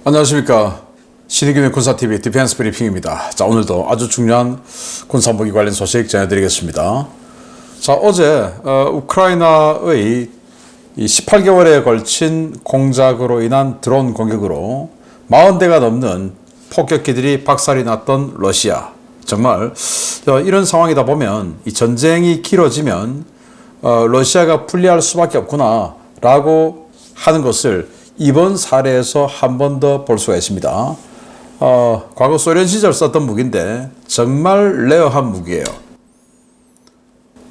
안녕하십니까. 신의균의 군사TV 디펜스 브리핑입니다. 자, 오늘도 아주 중요한 군사무기 관련 소식 전해드리겠습니다. 자, 어제 우크라이나의 이 18개월에 걸친 공작으로 인한 드론 공격으로 40대가 넘는 폭격기들이 박살이 났던 러시아. 정말 이런 상황이다 보면 이 전쟁이 길어지면 러시아가 불리할 수밖에 없구나 라고 하는 것을 이번 사례에서 한 번 더 볼 수가 있습니다. 과거 소련 시절 썼던 무기인데 정말 레어한 무기예요.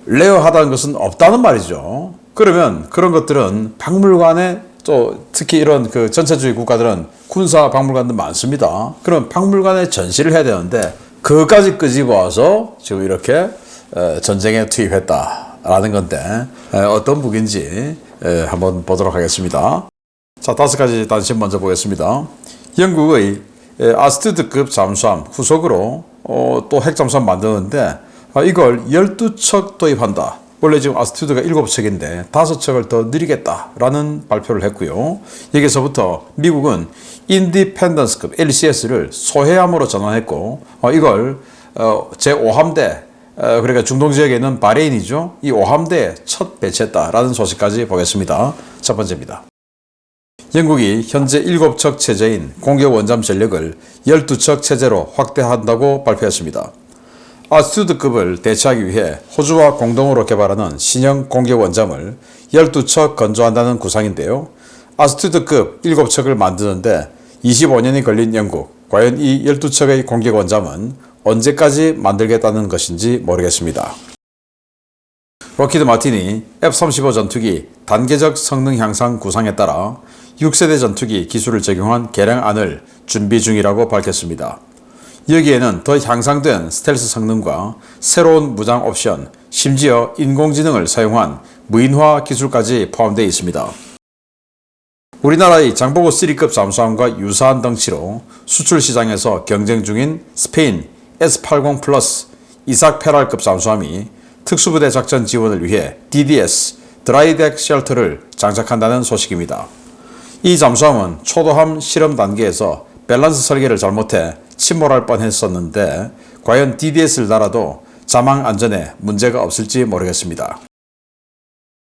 레어하다는 것은 없다는 말이죠. 그러면 그런 것들은 박물관에 또 특히 이런 그 전체주의 국가들은 군사 박물관도 많습니다. 그럼 박물관에 전시를 해야 되는데 그것까지 끄집어 와서 지금 이렇게 전쟁에 투입했다라는 건데 어떤 무기인지 한번 보도록 하겠습니다. 자, 5가지 단신 먼저 보겠습니다. 영국의 아스투드급 잠수함 후속으로 또 핵잠수함 만드는데 이걸 12척 도입한다. 원래 지금 아스투드가 7척인데 5척을 더 늘리겠다라는 발표를 했고요. 여기서부터 미국은 인디펜던스급 LCS를 소해함으로 전환했고 이걸 제5함대 그러니까 중동 지역에 있는 바레인이죠. 이 5함대에 첫 배치했다라는 소식까지 보겠습니다. 첫 번째입니다. 영국이 현재 7척 체제인 공격 원잠 전력을 12척 체제로 확대한다고 발표했습니다. 아스투드급을 대체하기 위해 호주와 공동으로 개발하는 신형 공격 원잠을 12척 건조한다는 구상인데요. 아스투드급 7척을 만드는데 25년이 걸린 영국, 과연 이 12척의 공격 원잠은 언제까지 만들겠다는 것인지 모르겠습니다. 록히드 마틴이 F-35 전투기 단계적 성능 향상 구상에 따라 6세대 전투기 기술을 적용한 개량안을 준비 중이라고 밝혔습니다. 여기에는 더 향상된 스텔스 성능과 새로운 무장 옵션, 심지어 인공지능을 사용한 무인화 기술까지 포함되어 있습니다. 우리나라의 장보고 3급 잠수함과 유사한 덩치로 수출 시장에서 경쟁 중인 스페인 S-80 플러스 이삭 페랄급 잠수함이 특수부대 작전 지원을 위해 DDS, 드라이덱 쉘터를 장착한다는 소식입니다. 이 잠수함은 초도함 실험 단계에서 밸런스 설계를 잘못해 침몰할 뻔했었는데 과연 DDS를 달아도 자망 안전에 문제가 없을지 모르겠습니다.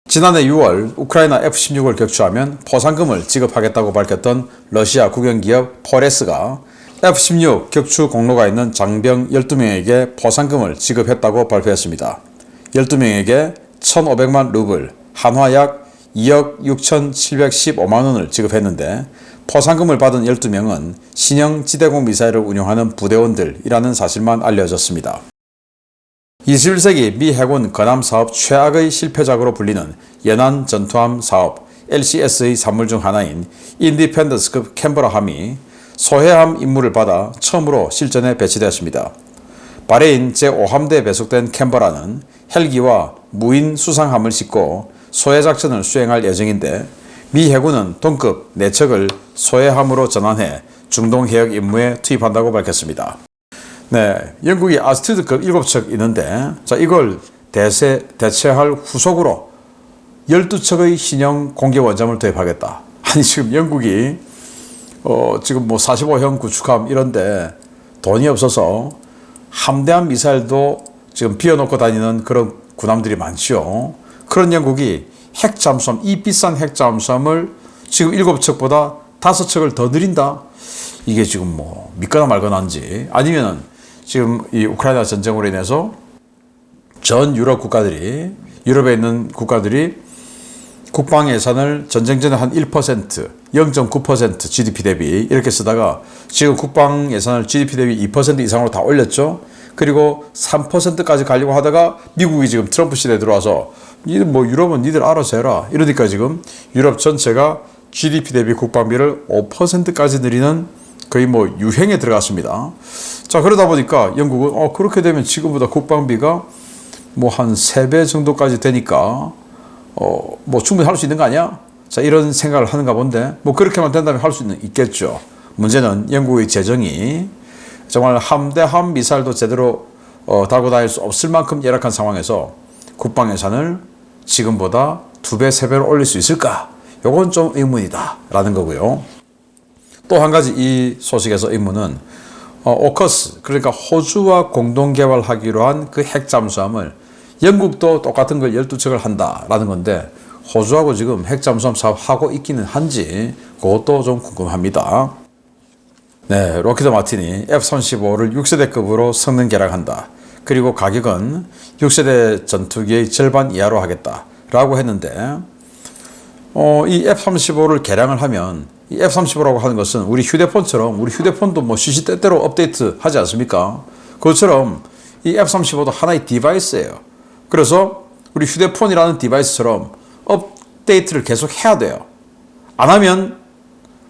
지난해 6월 우크라이나 F-16을 격추하면 포상금을 지급하겠다고 밝혔던 러시아 국영기업 포레스가 F-16 격추 공로가 있는 장병 12명에게 포상금을 지급했다고 발표했습니다. 12명에게 1,500만 루블, 한화 약 2억 6,715만 원을 지급했는데 포상금을 받은 12명은 신형 지대공 미사일을 운용하는 부대원들이라는 사실만 알려졌습니다. 21세기 미 해군 건함 사업 최악의 실패작으로 불리는 연안 전투함 사업 LCS의 산물 중 하나인 인디펜던스급 캔버라함이 소해함 임무를 받아 처음으로 실전에 배치되었습니다. 바레인 제5함대에 배속된 캔버라는 헬기와 무인 수상함을 싣고 소해 작전을 수행할 예정인데 미 해군은 동급 4척을 소해함으로 전환해 중동 해역 임무에 투입한다고 밝혔습니다. 네, 영국이 아스투드급 7척 있는데 자, 이걸 대체할 후속으로 12척의 신형 공격 원잠을 도입하겠다. 아니 지금 영국이 지금 뭐 45형 구축함 이런데 돈이 없어서 함대함 미사일도 지금 비워놓고 다니는 그런 군함들이 많죠. 그런 영국이 핵잠수함, 이 비싼 핵잠수함을 지금 7척보다 5척을 더 늘린다? 이게 지금 뭐 믿거나 말거나인지 아니면은 지금 이 우크라이나 전쟁으로 인해서 전 유럽 국가들이, 유럽에 있는 국가들이 국방 예산을 전쟁 전에 한 1%, 0.9% GDP 대비 이렇게 쓰다가 지금 국방 예산을 GDP 대비 2% 이상으로 다 올렸죠. 그리고 3%까지 가려고 하다가 미국이 지금 트럼프 시대에 들어와서 뭐 유럽은 니들 알아서 해라. 이러니까 지금 유럽 전체가 GDP 대비 국방비를 5%까지 늘리는 거의 뭐 유행에 들어갔습니다. 자, 그러다 보니까 영국은 그렇게 되면 지금보다 국방비가 뭐 한 3배 정도까지 되니까 뭐 충분히 할 수 있는 거 아니야? 자, 이런 생각을 하는가 본데 뭐 그렇게만 된다면 할 수 있겠죠. 문제는 영국의 재정이 정말 함대함 미사일도 제대로 달고 다닐 수 없을 만큼 열악한 상황에서 국방 예산을 지금보다 2배, 3배로 올릴 수 있을까? 요건 좀 의문이다 라는 거고요. 또 한 가지 이 소식에서 임무는 오커스, 그러니까 호주와 공동 개발하기로 한 그 핵 잠수함을 영국도 똑같은 걸 12척을 한다라는 건데 호주하고 지금 핵 잠수함 사업하고 있기는 한지 그것도 좀 궁금합니다. 네, 록히드 마틴이 F-35를 6세대급으로 성능 개량한다. 그리고 가격은 6세대 전투기의 절반 이하로 하겠다라고 했는데 이 F-35를 개량을 하면 이 F-35라고 하는 것은 우리 휴대폰처럼 우리 휴대폰도 뭐 시시때때로 업데이트 하지 않습니까? 그것처럼 이 F-35도 하나의 디바이스예요. 그래서 우리 휴대폰이라는 디바이스처럼 업데이트를 계속 해야 돼요. 안 하면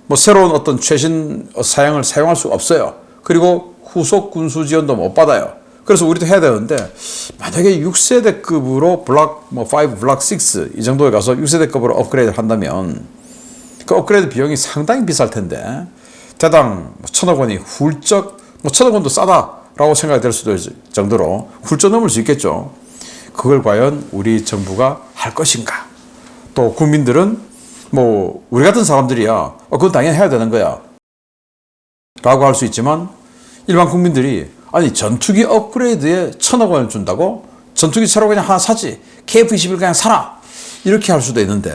뭐 새로운 어떤 최신 사양을 사용할 수가 없어요. 그리고 후속 군수 지원도 못 받아요. 그래서 우리도 해야 되는데 만약에 6세대급으로 블락 5, 블락 6 이 정도에 가서 6세대급으로 업그레이드를 한다면 그 업그레이드 비용이 상당히 비쌀 텐데 대당 1,000억 원이 훌쩍 1,000억 원도 싸다라고 생각이 될 수도 있을 정도로 훌쩍 넘을 수 있겠죠. 그걸 과연 우리 정부가 할 것인가? 또 국민들은 뭐 우리 같은 사람들이야 그건 당연히 해야 되는 거야 라고 할 수 있지만 일반 국민들이 아니 전투기 업그레이드에 1,000억 원을 준다고? 전투기 새로 그냥 하나 사지 KF-21 그냥 사라 이렇게 할 수도 있는데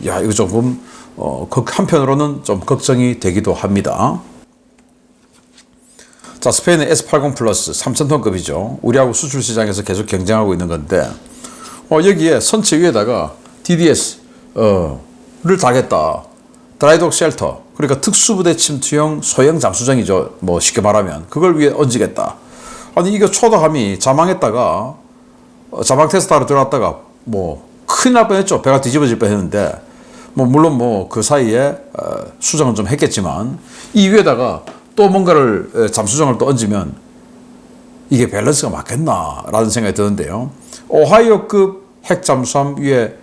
야 이거 조금 한편으로는 좀 걱정이 되기도 합니다. 자, 스페인의 S80 플러스 3,000톤급이죠. 우리하고 수출 시장에서 계속 경쟁하고 있는 건데 여기에 선체 위에다가 DDS를 달겠다. 드라이독 쉘터, 그러니까 특수부대 침투형 소형 잠수정이죠. 뭐 쉽게 말하면 그걸 위에 얹으겠다. 아니 이거 초도함이 자망했다가 자망 테스트하러 들어갔다가 뭐 큰일 날 뻔했죠. 배가 뒤집어질 뻔했는데 뭐 물론 뭐 그 사이에 수정은 좀 했겠지만 이 위에다가 또 뭔가를 잠수정을 또 얹으면 이게 밸런스가 맞겠나라는 생각이 드는데요. 오하이오급 핵 잠수함 위에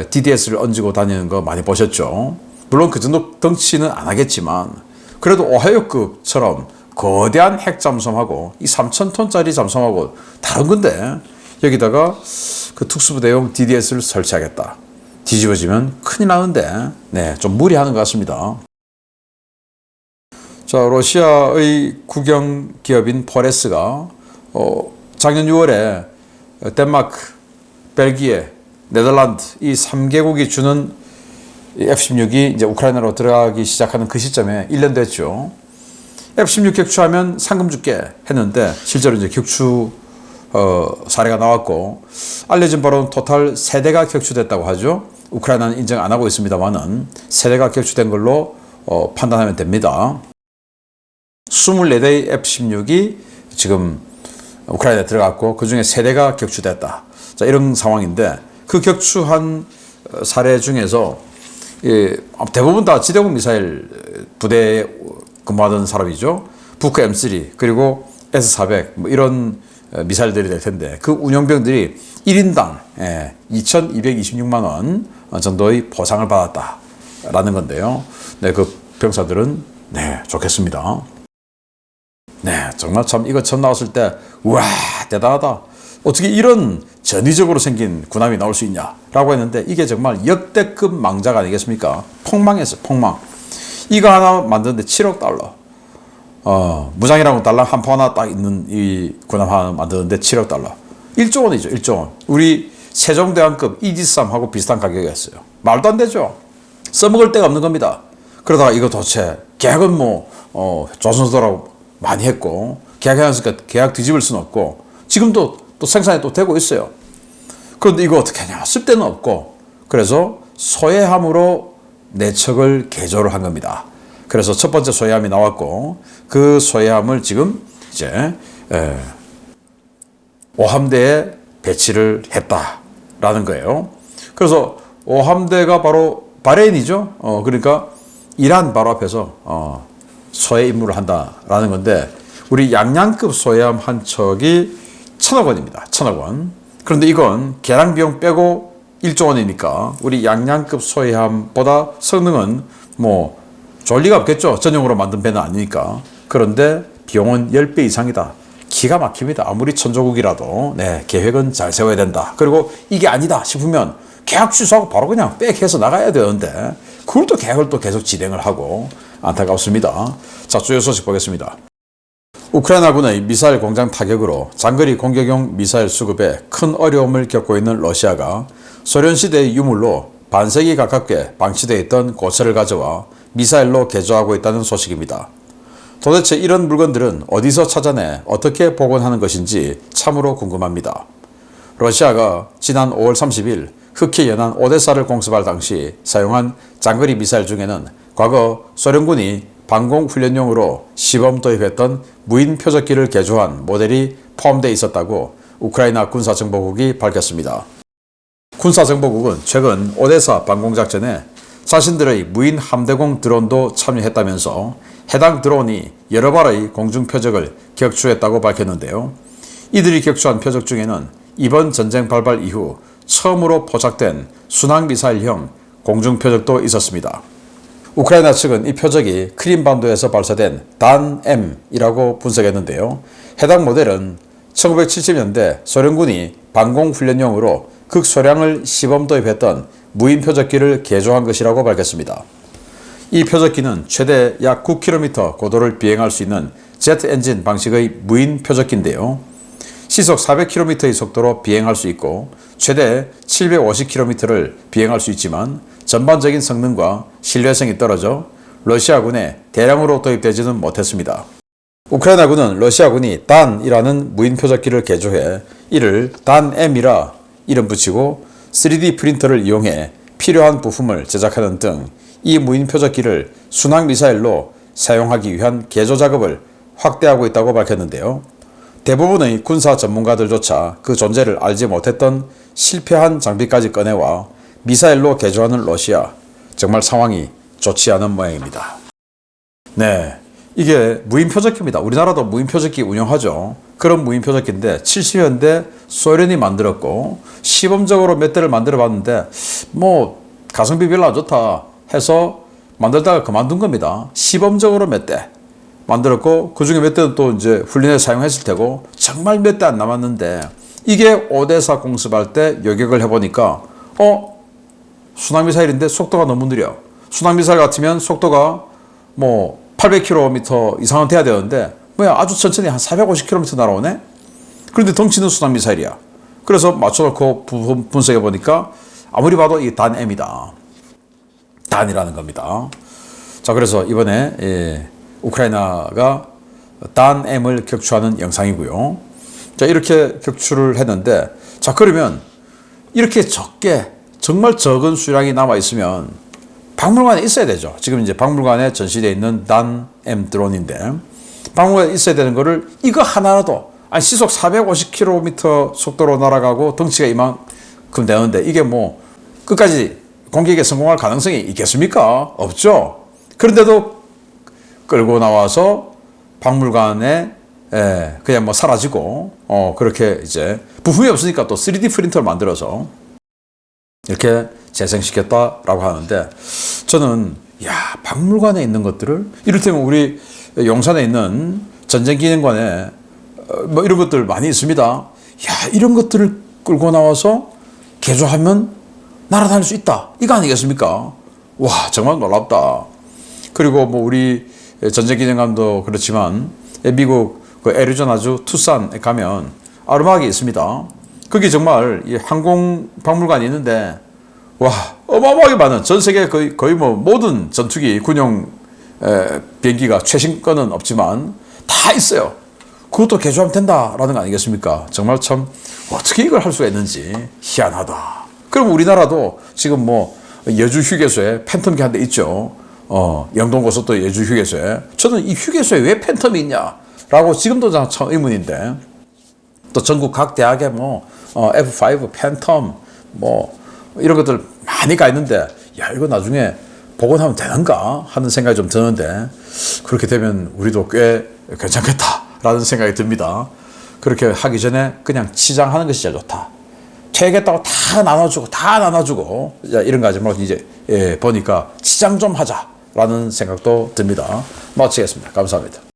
DDS를 얹고 다니는 거 많이 보셨죠. 물론 그 정도 덩치는 안 하겠지만 그래도 오하이오급처럼 거대한 핵 잠수함하고 이 3,000톤짜리 잠수함하고 다른 건데 여기다가 그 특수부대용 DDS를 설치하겠다. 뒤집어지면 큰일 나는데 네, 좀 무리하는 것 같습니다. 자, 러시아의 국영 기업인 포레스가 작년 6월에 덴마크, 벨기에, 네덜란드 이 3개국이 주는 F-16이 이제 우크라이나로 들어가기 시작하는 그 시점에 1년 됐죠. F-16 격추하면 상금 줄게 했는데 실제로 이제 격추 사례가 나왔고 알려진 바로는 토탈 3대가 격추됐다고 하죠. 우크라이나는 인정 안 하고 있습니다만은 3대가 격추된 걸로 판단하면 됩니다. 24대의 F-16이 지금 우크라이나에 들어갔고 그 중에 3대가 격추됐다. 자, 이런 상황인데 그 격추한 사례 중에서 대부분 다 지대공 미사일 부대에 근무하던 사람이죠. 부크 M3 그리고 S400 뭐 이런 미사일들이 될 텐데 그 운용병들이 1인당 2,226만 원 정도의 보상을 받았다라는 건데요. 네, 그 병사들은 네, 좋겠습니다. 네, 정말 참 이거 처음 나왔을 때 우와 대단하다. 어떻게 이런 전위적으로 생긴 군함이 나올 수 있냐라고 했는데 이게 정말 역대급 망작 아니겠습니까? 폭망했어요, 폭망. 이거 하나 만드는데 7억 달러. 무장이라고 달랑 한 포 하나 딱 있는 이 군함 하나 만드는데 7억 달러. 1조 원이죠, 1조 원. 우리 세종대왕급 이지스함하고 비슷한 가격이었어요. 말도 안 되죠. 써먹을 데가 없는 겁니다. 그러다가 이거 도대체 계약은 뭐 조선소라고 많이 했고 계약해놨으니까 계약 뒤집을 수는 없고 지금도 또 생산이 또 되고 있어요. 그런데 이거 어떻게 하냐? 쓸 데는 없고 그래서 소해함으로 4척을 개조를 한 겁니다. 그래서 첫 번째 소해함이 나왔고 그 소해함을 지금 이제 5함대에 배치를 했다라는 거예요. 그래서 5함대가 바로 바레인이죠. 그러니까 이란 바로 앞에서 소해 임무를 한다라는 건데 우리 양양급 소해함 한 척이 1,000억 원입니다. 1,000억 원. 그런데 이건 개량 비용 빼고 1조 원이니까 우리 양양급 소해함보다 성능은 뭐 좋을 리가 없겠죠. 전용으로 만든 배는 아니니까. 그런데 비용은 10배 이상이다. 기가 막힙니다. 아무리 천조국이라도 네, 계획은 잘 세워야 된다. 그리고 이게 아니다 싶으면 계약 취소하고 바로 그냥 백해서 나가야 되는데 그걸 또 계획을 또 계속 진행을 하고 안타깝습니다. 자, 주요 소식 보겠습니다. 우크라이나군의 미사일 공장 타격으로 장거리 공격용 미사일 수급에 큰 어려움을 겪고 있는 러시아가 소련 시대의 유물로 반세기 가깝게 방치되어 있던 고철을 가져와 미사일로 개조하고 있다는 소식입니다. 도대체 이런 물건들은 어디서 찾아내 어떻게 복원하는 것인지 참으로 궁금합니다. 러시아가 지난 5월 30일 흑해 연안 오데사를 공습할 당시 사용한 장거리 미사일 중에는 과거 소련군이 방공훈련용으로 시범 도입했던 무인 표적기를 개조한 모델이 포함되어 있었다고 우크라이나 군사정보국이 밝혔습니다. 군사정보국은 최근 오데사 방공작전에 자신들의 무인 함대공 드론도 참여했다면서 해당 드론이 여러 발의 공중표적을 격추했다고 밝혔는데요. 이들이 격추한 표적 중에는 이번 전쟁 발발 이후 처음으로 포착된 순항미사일형 공중표적도 있었습니다. 우크라이나 측은 이 표적이 크림반도에서 발사된 단-M이라고 분석했는데요. 해당 모델은 1970년대 소련군이 방공훈련용으로 극소량을 시범 도입했던 무인 표적기를 개조한 것이라고 밝혔습니다. 이 표적기는 최대 약 9km 고도를 비행할 수 있는 제트 엔진 방식의 무인 표적기인데요. 시속 400km의 속도로 비행할 수 있고 최대 750km를 비행할 수 있지만 전반적인 성능과 신뢰성이 떨어져 러시아군에 대량으로 도입되지는 못했습니다. 우크라이나군은 러시아군이 단이라는 무인 표적기를 개조해 이를 단-M이라 이름 붙이고 3D 프린터를 이용해 필요한 부품을 제작하는 등 이 무인 표적기를 순항미사일로 사용하기 위한 개조 작업을 확대하고 있다고 밝혔는데요. 대부분의 군사 전문가들조차 그 존재를 알지 못했던 실패한 장비까지 꺼내와 미사일로 개조하는 러시아, 정말 상황이 좋지 않은 모양입니다. 네, 이게 무인 표적기입니다. 우리나라도 무인 표적기 운영하죠. 그런 무인 표적기인데 70년대 소련이 만들었고 시범적으로 몇 대를 만들어 봤는데 뭐 가성비 별로 안 좋다 해서 만들다가 그만둔 겁니다. 시범적으로 몇 대 만들었고 그 중에 몇 대는 또 이제 훈련에 사용했을 테고 정말 몇 대 안 남았는데 이게 오데사 공습할 때 요격을 해보니까 순항미사일인데 속도가 너무 느려. 순항미사일 같으면 속도가 뭐 800km 이상은 돼야 되는데 뭐야 아주 천천히 한 450km 날아오네? 그런데 덩치는 순항미사일이야. 그래서 맞춰놓고 분석해보니까 아무리 봐도 이 단-M이다. 단이라는 겁니다. 자, 그래서 이번에 우크라이나가 단-M을 격추하는 영상이고요. 자, 이렇게 격추를 했는데 자, 그러면 이렇게 적게 정말 적은 수량이 남아있으면 박물관에 있어야 되죠. 지금 이제 박물관에 전시되어 있는 단-M 드론인데 박물관에 있어야 되는 거를 이거 하나라도 시속 450km 속도로 날아가고 덩치가 이만큼 되는데 이게 뭐 끝까지 공격에 성공할 가능성이 있겠습니까? 없죠. 그런데도 끌고 나와서 박물관에 그냥 뭐 사라지고 그렇게 이제 부품이 없으니까 또 3D 프린터를 만들어서 이렇게 재생시켰다라고 하는데 저는 박물관에 있는 것들을 이를테면 우리 용산에 있는 전쟁기념관에 뭐 이런 것들 많이 있습니다. 이런 것들을 끌고 나와서 개조하면 날아다닐 수 있다. 이거 아니겠습니까? 와, 정말 놀랍다. 그리고 뭐 우리 전쟁기념관도 그렇지만 미국 그 애리조나주 투싼에 가면 아르막이 있습니다. 거기 정말 이 항공 박물관이 있는데 와, 어마어마하게 많은 전 세계 거의 뭐 모든 전투기 군용 비행기가 최신 거는 없지만 다 있어요. 그것도 개조하면 된다라는 거 아니겠습니까? 정말 참 어떻게 이걸 할 수가 있는지 희한하다. 그럼 우리나라도 지금 뭐 여주 휴게소에 팬텀기 한 대 있죠. 영동고속도 여주 휴게소에. 저는 이 휴게소에 왜 팬텀이 있냐라고 지금도 참 의문인데 또 전국 각 대학에 뭐 F5 팬텀 뭐 이런 것들 많이 가 있는데 이거 나중에 복원하면 되는가 하는 생각이 좀 드는데 그렇게 되면 우리도 꽤 괜찮겠다라는 생각이 듭니다. 그렇게 하기 전에 그냥 치장하는 것이 제일 좋다. 퇴하겠다고 다 나눠주고 이런 거 하지 말고 이제 보니까 치장 좀 하자라는 생각도 듭니다. 마치겠습니다. 감사합니다.